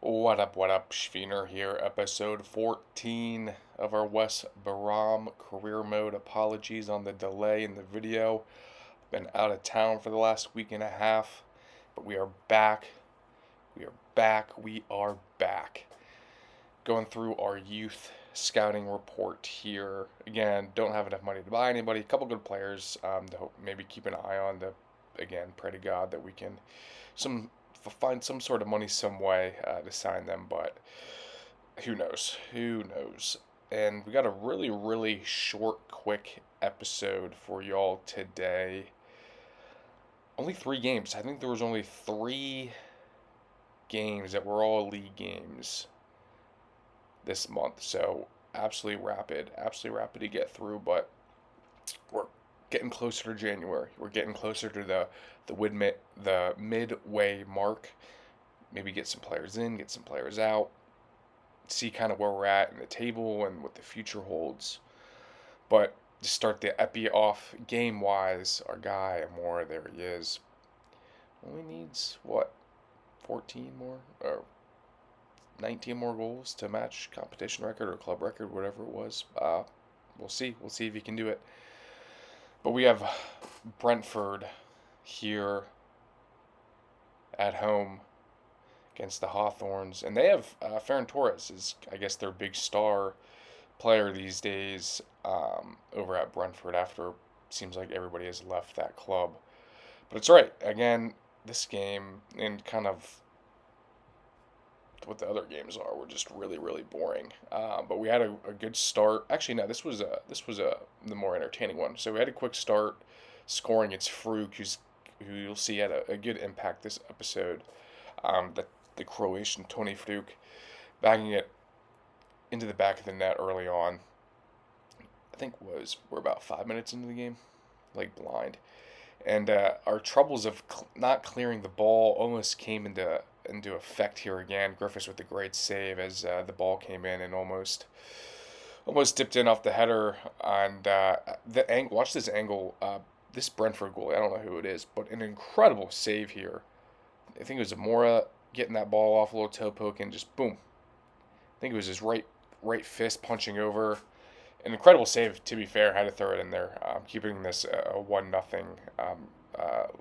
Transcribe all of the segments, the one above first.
What up, Schwiener here, episode 14 of our West Brom career mode. Apologies on the delay in the video. Been out of town for the last week and a half, but we are back. We are back. We are back. Going through our youth scouting report here. Again, don't have enough money to buy anybody. A couple good players to hope, maybe keep an eye on. To again, pray to God that we can find some sort of money some way to sign them, but who knows? Who knows? And we got a really short, quick episode for y'all today. Only 3 games. I think there was only 3 games that were all league games this month. So absolutely rapid to get through. But we're getting closer to January. We're getting closer to the midway mark. Maybe get some players in, get some players out, see kind of where we're at in the table and what the future holds. But to start the epi off game wise, our guy Amora, there he is. Only needs what, 14 more or 19 more goals to match competition record or club record, whatever it was. We'll see. We'll see if he can do it. But we have Brentford here at home against the Hawthorns, and they have Ferran Torres is, I guess, their big star player these days over at Brentford. After it seems like everybody has left that club, but it's right again. This game and kind of what the other games are were just really boring. But we had a good start. Actually, no, this was the more entertaining one. So we had a quick start, scoring. It's Fruk who you'll see had a good impact this episode. The Croatian Tony Fruk, banging it into the back of the net early on. I think we're about 5 minutes into the game, like blind, and our troubles of not clearing the ball almost came into effect here again. Griffiths with a great save as the ball came in and almost dipped in off the header. And the angle, watch this angle. This Brentford goalie, I don't know who it is, but an incredible save here. I think it was Amora getting that ball off, a little toe poke, and just boom. I think it was his right fist punching over. An incredible save, to be fair. Had to throw it in there, keeping this a 1-0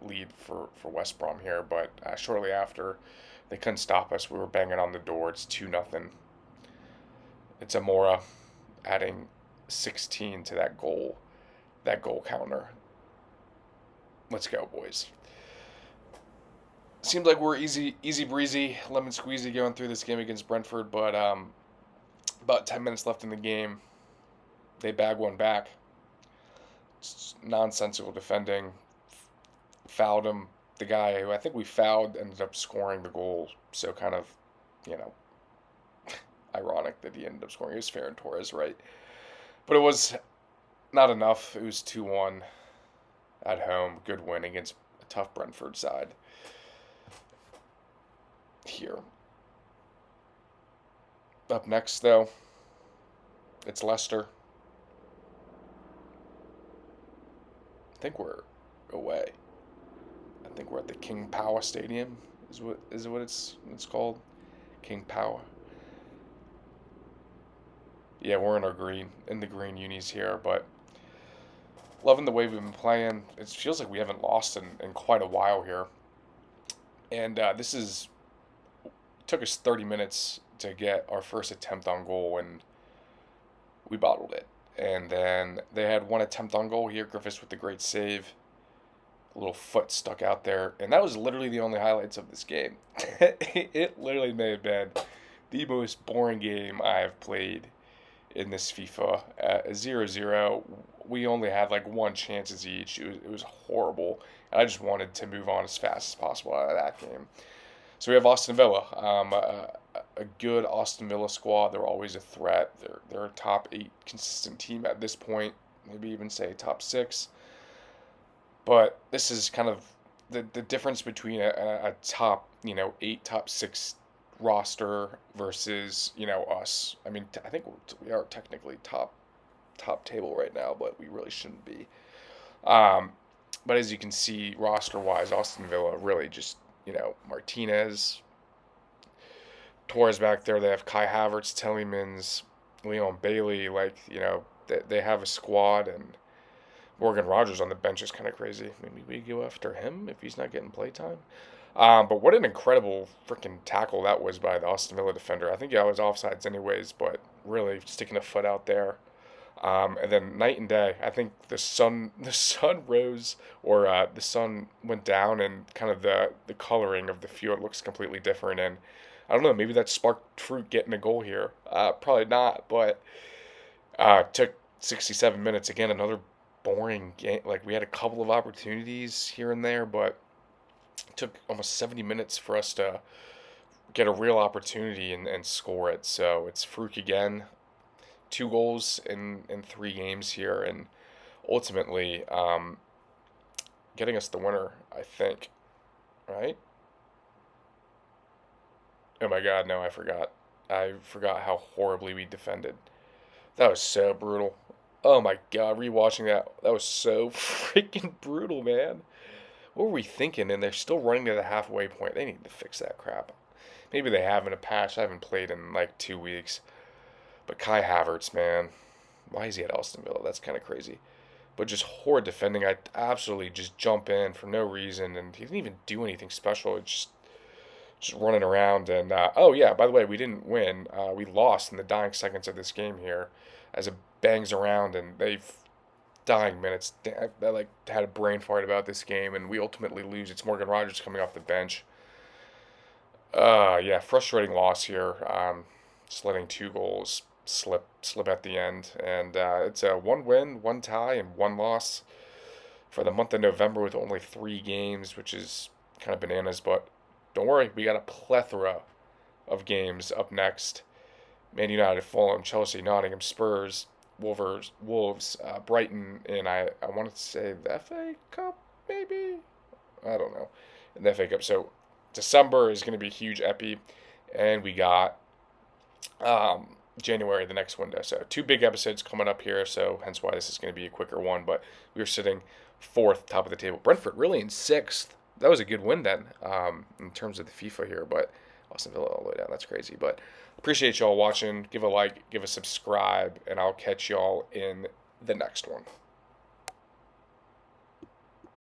lead for West Brom here. But shortly after, they couldn't stop us. We were banging on the door. It's 2-0. It's Amora adding 16 to that goal counter. Let's go, boys. Seems like we're easy breezy, lemon squeezy going through this game against Brentford, but about 10 minutes left in the game, they bag one back. It's nonsensical defending. Fouled him. The guy who I think we fouled ended up scoring the goal. So kind of, you know, ironic that he ended up scoring. It was Ferran Torres, right? But it was not enough. It was 2-1 at home. Good win against a tough Brentford side here. Up next, though, it's Leicester. I think we're away. I think we're at the King Power Stadium. Is what it's called, King Power. Yeah, we're in the green unis here, but loving the way we've been playing. It feels like we haven't lost in quite a while here, and took us 30 minutes to get our first attempt on goal, and we bottled it. And then they had one attempt on goal here. Griffiths with the great save. A little foot stuck out there. And that was literally the only highlights of this game. It literally may have been the most boring game I have played in this FIFA. 0-0. We only had like one chances each. It was horrible. And I just wanted to move on as fast as possible out of that game. So we have Aston Villa, a good Aston Villa squad. They're always a threat. They're a top 8 consistent team at this point. Maybe even say top 6. But this is kind of the difference between a top 8, top 6 roster versus us. I mean, I think we are technically top table right now, but we really shouldn't be. But as you can see, roster wise, Aston Villa really just Martinez, Torres back there. They have Kai Havertz, Telemans, Leon Bailey. Like, they have a squad, and Morgan Rogers on the bench is kind of crazy. Maybe we go after him if he's not getting playtime. But what an incredible freaking tackle that was by the Aston Villa defender. I think I was offsides anyways, but really sticking a foot out there. And then night and day. I think the sun rose, or the sun went down, and kind of the coloring of the field looks completely different. And I don't know, maybe that sparked fruit getting a goal here. Probably not, but took 67 minutes again. Another boring game. Like, we had a couple of opportunities here and there, but it took almost 70 minutes for us to get a real opportunity and score it. So it's Fruit again. 2 goals in 3 games here, and ultimately getting us the winner, I think. Right? Oh my God, no, I forgot. I forgot how horribly we defended. That was so brutal. Oh my God, rewatching that was so freaking brutal, man. What were we thinking? And they're still running to the halfway point. They need to fix that crap. Maybe they have in a patch. I haven't played in like 2 weeks. But Kai Havertz, man, why is he at Aston Villa? That's kind of crazy. But just horrid defending. I absolutely just jump in for no reason, and he didn't even do anything special. It's just running around. And oh yeah, by the way, we didn't win. We lost in the dying seconds of this game here, as it bangs around, and they've dying minutes. I like had a brain fart about this game, and we ultimately lose. It's Morgan Rogers coming off the bench. Yeah, frustrating loss here. Just letting 2 goals slip at the end, and it's a 1 win, 1 tie, and 1 loss for the month of November with only 3 games, which is kind of bananas. But don't worry, we got a plethora of games up next. Man United, Fulham, Chelsea, Nottingham, Spurs, Wolves, Brighton, and I want to say the FA Cup, maybe? I don't know. In the FA Cup. So December is going to be a huge epi, and we got January, the next window. So 2 big episodes coming up here, so hence why this is going to be a quicker one. But we were sitting fourth, top of the table. Brentford really in sixth. That was a good win then, in terms of the FIFA here, but Aston Villa all the way down. That's crazy. But appreciate y'all watching. Give a like, give a subscribe, and I'll catch y'all in the next one.